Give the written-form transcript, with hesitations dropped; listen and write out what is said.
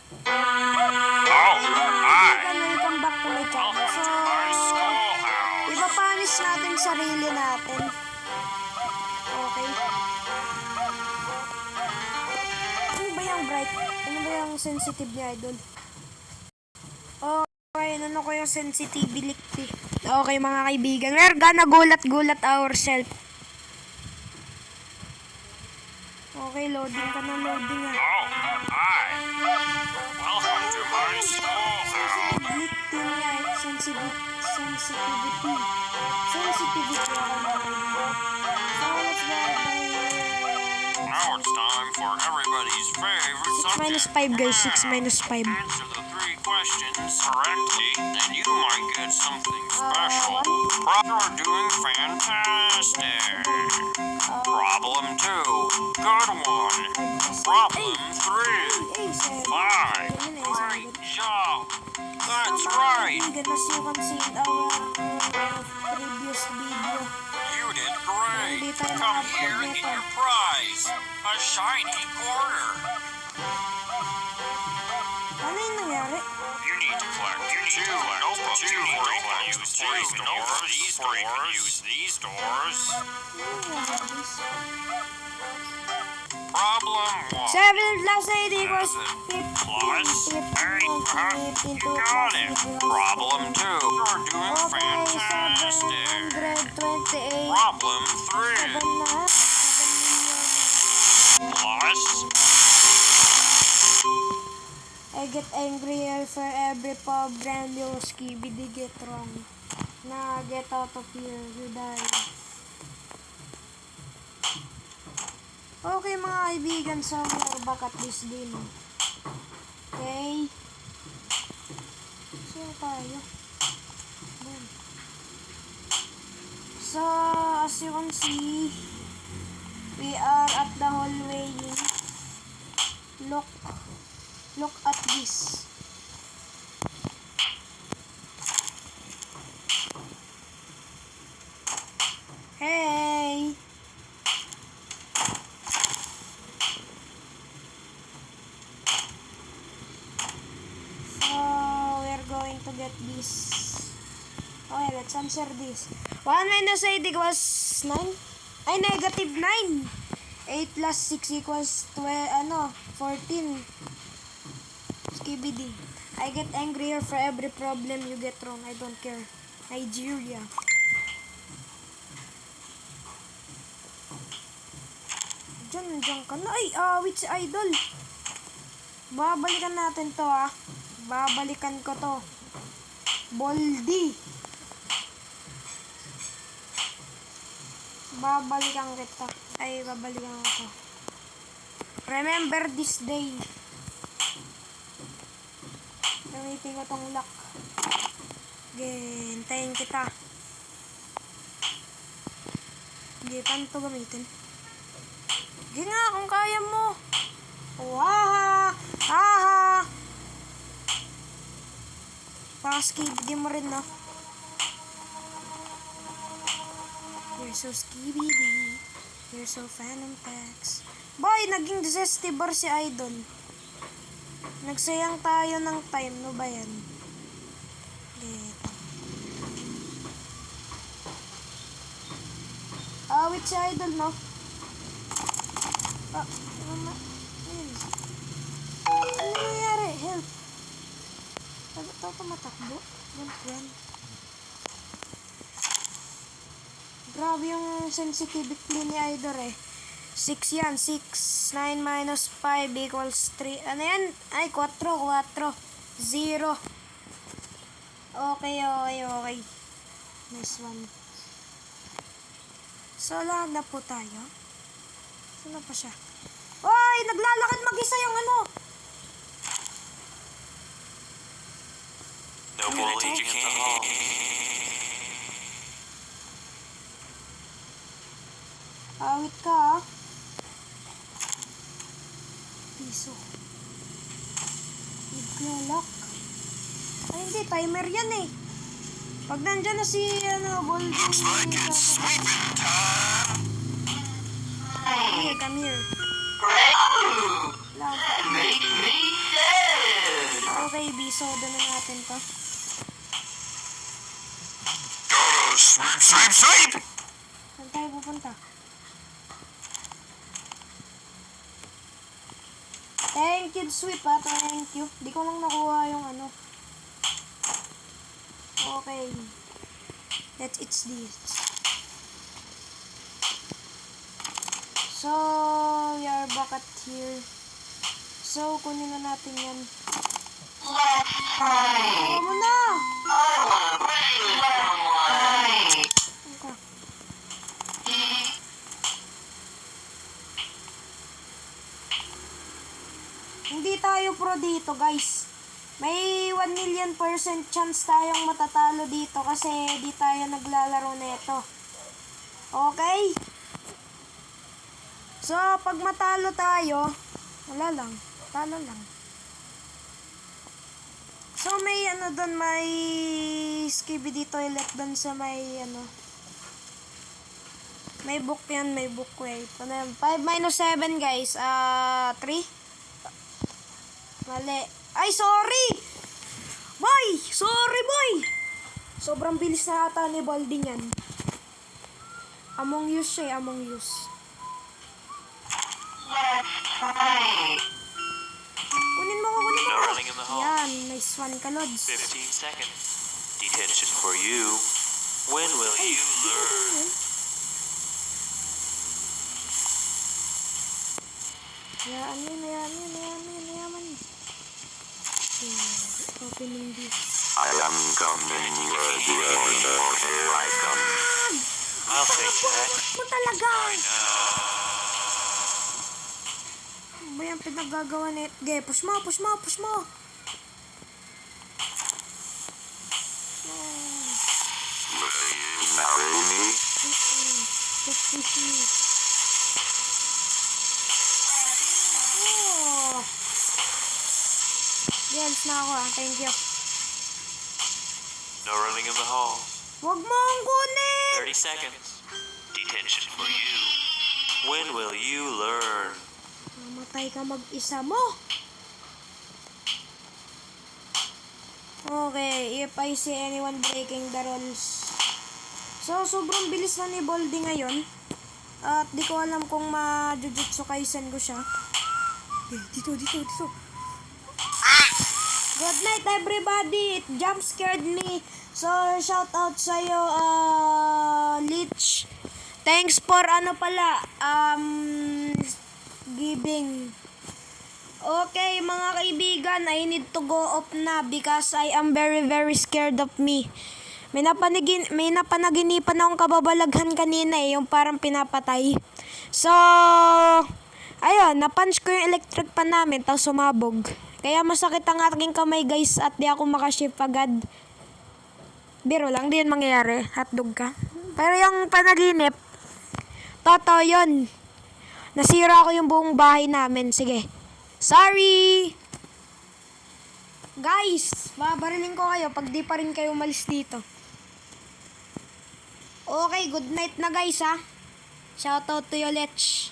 Welcome back to my channel. So, ipapanis natin sarili natin. Okay. Ano ba yung bright? Ano ba yung sensitive niya, idol? Okay, ano ko yung sensitivity? Okay, mga kaibigan. We're gonna gulat-gulat ourselves. Okay, loading ka na, loading ah. Welcome to my schoolhouse. Sensitivity. Sensitivity ako mga kaibigan. So, let's go by... Now it's time for everybody's favorite 6 minus subject. 5 guys, 6 minus 5. Answer the 3 questions correctly, and you might get something special. You're doing fantastic. Problem 2. Good one. Problem 3. 5. Great job. That's right. As you can see in our previous video. You did great. Come here and get your prize. A shiny quarter. Ano yung nangyari? You need to collect two notebooks before you can use these doors. Problem 1. 7 plus 8 equals 15. Plus 8. You got it. Problem 2. You're doing fantastic. 728. Problem 3. 7 na. 7 million. Plus. I get angrier for every program you skibidi get wrong. Nah, get out of here. You die. Okay mga kaibigan, so we're back at this game. Okay. So tayo. Boom. So, as you can see, we are at the hallway. Look at this. Hey. So, we're going to get this. Okay, let's answer this. 1 minus 8 equals 9? Ay, negative 9. 8 plus 6 equals 14. Skibidi. I get angrier for every problem you get wrong. I don't care. Nigeria. Diyan ka na. Ay, awit si Idol. Babalikan natin to ah. Babalikan ko to. Boldy. Babalikan kita. Ay, babalikan ko. Remember this day. Gamitin ko tong lock. Hintayin kita. Hindi, paano ito gamitin? Hindi nga, kung kaya mo. Waha! Haha! Paka-skibidi mo rin, no? You're so skibidi. You're so Phantom Packs. Boy, naging Zestibar si Idol. Nagsayang tayo ng time, no ba yan? Awit si Idol, no? Ano nangyari? Help! Ito tumatakbo? Yan. Grabe yung sensitivity ni Idol eh. 6 yan. 6. 9 minus 5 equals 3. Ano yan? Ay, 4. 0. Okay. Nice one. So, lahat na po tayo. Saan na pa siya? Oy! Naglalakad mag-isa yung ano! No bully you can't. Awit ka ah. Piso. Naglalak. Ay hindi, timer yan eh. Pag nandyan na si Gold. Looks like it's sweeping time. Hey, come here. Make me sad. isoda na natin to. Gotta sweep, sweep, sweep! Saan tayo pupunta? Thank you, sweep ha. Thank you. Di ko lang nakuha yung ano. Okay. It's this. So, we are back at here. So, kunin na natin yan. Kuha mo na! Okay. Hindi tayo pro dito, guys. May 1,000,000% chance tayong matatalo dito kasi di tayo naglalaro nito. Okay? So, pag matalo tayo, wala lang. Talo lang. So, may ano doon, may skibidi toilet doon sa may ano. May book yan, may book. Wait. 5 minus 7, guys. 3? Mali. Ay, sorry! Boy! Sorry, boy! Sobrang bilis na ata ni Baldi yan. Among Us siya, Among Us. Kunin mo ko, kunin mo No ko. running in the hall. Yan, nice one ka, Lods. 15 seconds. Detention for you. When will you learn? Hayaan yun, hayaan yun, hayaan yun, hayaan yun. Opening this. I am coming, where the order, here I come. I'll take that. Mo talaga! No. Ano ba yung pinagagawa ni... Okay, push mo, push mo, push mo! Will you marry me? Just push me. Oh! Yes, na ako ah. Thank you. No running in the hall. Huwag mo akong kunin! 30 seconds. Detention for you. When will you learn? Mamatay ka mag-isa mo. Okay, if I see anyone breaking the rules. So, sobrang bilis na ni Baldi ngayon. At di ko alam kung ma-jujutsu kaisen ko siya. Okay, dito. Good night, everybody. It jump scared me. So, shout out sa'yo, Lich. Thanks for giving. Okay, mga kaibigan, I need to go off na because I am very, very scared of me. May napanaginipan akong kababalaghan kanina yung parang pinapatay. So, ayun, napunch ko yung electric pan namin, tapos sumabog. Kaya masakit ang aking kamay, guys, at di ako makaship agad. Biro lang, di yun mangyayari. Hotdog ka. Pero yung panaginip, totoo yun. Nasira ko yung buong bahay namin. Sige. Sorry! Guys, babarilin ko kayo pag di pa rin kayo umalis dito. Okay, good night na guys ha. Shoutout to you, Lech.